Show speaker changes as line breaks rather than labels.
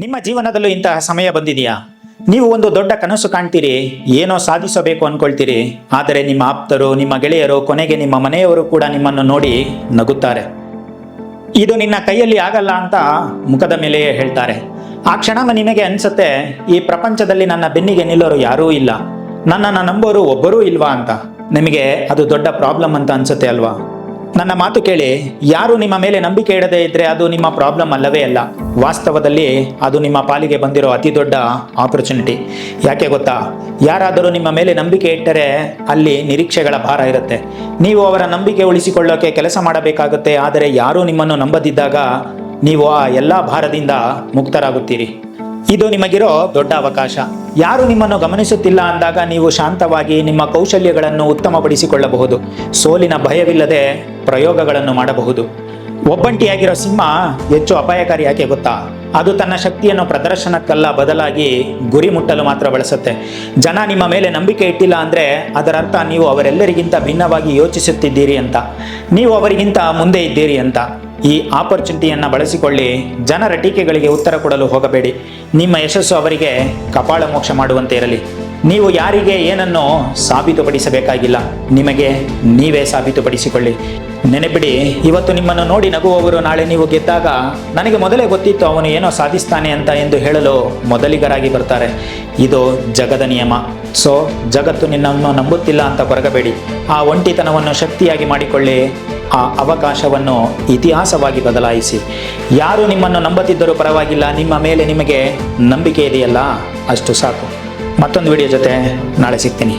ನಿಮ್ಮ ಜೀವನದಲ್ಲೂ ಇಂತಹ ಸಮಯ ಬಂದಿದೆಯಾ? ನೀವು ಒಂದು ದೊಡ್ಡ ಕನಸು ಕಾಣ್ತೀರಿ, ಏನೋ ಸಾಧಿಸಬೇಕು ಅನ್ಕೊಳ್ತೀರಿ. ಆದರೆ ನಿಮ್ಮ ಆಪ್ತರು, ನಿಮ್ಮ ಗೆಳೆಯರು, ಕೊನೆಗೆ ನಿಮ್ಮ ಮನೆಯವರು ಕೂಡ ನಿಮ್ಮನ್ನು ನೋಡಿ ನಗುತ್ತಾರೆ. ಇದು ನಿನ್ನ ಕೈಯಲ್ಲಿ ಆಗಲ್ಲ ಅಂತ ಮುಖದ ಮೇಲೆಯೇ ಹೇಳ್ತಾರೆ. ಆ ಕ್ಷಣ ನಿನಗೆ ಅನ್ಸುತ್ತೆ, ಈ ಪ್ರಪಂಚದಲ್ಲಿ ನನ್ನ ಬೆನ್ನಿಗೆ ನಿಲ್ಲೋರು ಯಾರೂ ಇಲ್ಲ, ನನ್ನನ್ನು ನಂಬೋರು ಒಬ್ಬರೂ ಇಲ್ವಾ ಅಂತ. ನಿಮಗೆ ಅದು ದೊಡ್ಡ ಪ್ರಾಬ್ಲಮ್ ಅಂತ ಅನ್ಸುತ್ತೆ ಅಲ್ವಾ? ನನ್ನ ಮಾತು ಕೇಳಿ, ಯಾರು ನಿಮ್ಮ ಮೇಲೆ ನಂಬಿಕೆ ಇಡದೇ ಇದ್ರೆ ಅದು ನಿಮ್ಮ ಪ್ರಾಬ್ಲಮ್ ಅಲ್ಲವೇ ಅಲ್ಲ. ವಾಸ್ತವದಲ್ಲಿ ಅದು ನಿಮ್ಮ ಪಾಲಿಗೆ ಬಂದಿರೋ ಅತಿ ದೊಡ್ಡ ಆಪರ್ಚುನಿಟಿ. ಯಾಕೆ ಗೊತ್ತಾ? ಯಾರಾದರೂ ನಿಮ್ಮ ಮೇಲೆ ನಂಬಿಕೆ ಇಟ್ಟರೆ ಅಲ್ಲಿ ನಿರೀಕ್ಷೆಗಳ ಭಾರ ಇರುತ್ತೆ. ನೀವು ಅವರ ನಂಬಿಕೆ ಉಳಿಸಿಕೊಳ್ಳೋಕೆ ಕೆಲಸ ಮಾಡಬೇಕಾಗುತ್ತೆ. ಆದರೆ ಯಾರೂ ನಿಮ್ಮನ್ನು ನಂಬದಿದ್ದಾಗ ನೀವು ಆ ಎಲ್ಲ ಭಾರದಿಂದ ಮುಕ್ತರಾಗುತ್ತೀರಿ. ಇದು ನಿಮಗಿರೋ ದೊಡ್ಡ ಅವಕಾಶ. ಯಾರು ನಿಮ್ಮನ್ನು ಗಮನಿಸುತ್ತಿಲ್ಲ ಅಂದಾಗ ನೀವು ಶಾಂತವಾಗಿ ನಿಮ್ಮ ಕೌಶಲ್ಯಗಳನ್ನು ಉತ್ತಮಪಡಿಸಿಕೊಳ್ಳಬಹುದು. ಸೋಲಿನ ಭಯವಿಲ್ಲದೆ ಪ್ರಯೋಗಗಳನ್ನು ಮಾಡಬಹುದು. ಒಬ್ಬಂಟಿಯಾಗಿರೋ ಸಿಂಹ ಹೆಚ್ಚು ಅಪಾಯಕಾರಿ. ಯಾಕೆ ಗೊತ್ತಾ? ಅದು ತನ್ನ ಶಕ್ತಿಯನ್ನು ಪ್ರದರ್ಶನಕ್ಕಲ್ಲ, ಬದಲಾಗಿ ಗುರಿ ಮುಟ್ಟಲು ಮಾತ್ರ ಬಳಸುತ್ತೆ. ಜನ ನಿಮ್ಮ ಮೇಲೆ ನಂಬಿಕೆ ಇಟ್ಟಿಲ್ಲ ಅಂದರೆ ಅದರ ಅರ್ಥ ನೀವು ಅವರೆಲ್ಲರಿಗಿಂತ ಭಿನ್ನವಾಗಿ ಯೋಚಿಸುತ್ತಿದ್ದೀರಿ ಅಂತ, ನೀವು ಅವರಿಗಿಂತ ಮುಂದೆ ಇದ್ದೀರಿ ಅಂತ. ಈ ಆಪರ್ಚುನಿಟಿಯನ್ನು ಬಳಸಿಕೊಳ್ಳಿ. ಜನರ ಟೀಕೆಗಳಿಗೆ ಉತ್ತರ ಕೊಡಲು ಹೋಗಬೇಡಿ. ನಿಮ್ಮ ಯಶಸ್ಸು ಅವರಿಗೆ ಕಪಾಳ ಮೋಕ್ಷ ಮಾಡುವಂತೆ ಇರಲಿ. ನೀವು ಯಾರಿಗೆ ಏನನ್ನು ಸಾಬೀತುಪಡಿಸಬೇಕಾಗಿಲ್ಲ, ನಿಮಗೆ ನೀವೇ ಸಾಬೀತುಪಡಿಸಿಕೊಳ್ಳಿ. ನೆನಪಿಡಿ, ಇವತ್ತು ನಿಮ್ಮನ್ನು ನೋಡಿ ನಗುವವರು ನಾಳೆ ನೀವು ಗೆದ್ದಾಗ ನನಗೆ ಮೊದಲೇ ಗೊತ್ತಿತ್ತು ಅವನು ಏನೋ ಸಾಧಿಸ್ತಾನೆ ಅಂತ ಎಂದು ಹೇಳಲು ಮೊದಲಿಗರಾಗಿ ಬರ್ತಾರೆ. ಇದು ಜಗದ ನಿಯಮ. ಸೊ ಜಗತ್ತು ನಿನ್ನನ್ನು ನಂಬುತ್ತಿಲ್ಲ ಅಂತ ಕೊರಗಬೇಡಿ. ಆ ಒಂಟಿತನವನ್ನು ಶಕ್ತಿಯಾಗಿ ಮಾಡಿಕೊಳ್ಳಿ. ಆ ಅವಕಾಶವನ್ನು ಇತಿಹಾಸವಾಗಿ ಬದಲಾಯಿಸಿ. ಯಾರು ನಿಮ್ಮನ್ನು ನಂಬುತ್ತಿದ್ದರೂ ಪರವಾಗಿಲ್ಲ, ನಿಮ್ಮ ಮೇಲೆ ನಿಮಗೆ ನಂಬಿಕೆ ಇದೆಯಲ್ಲ, ಅಷ್ಟು ಸಾಕು. ಮತ್ತೊಂದು ವಿಡಿಯೋ ಜೊತೆ ನಾಳೆ ಸಿಗ್ತೀನಿ.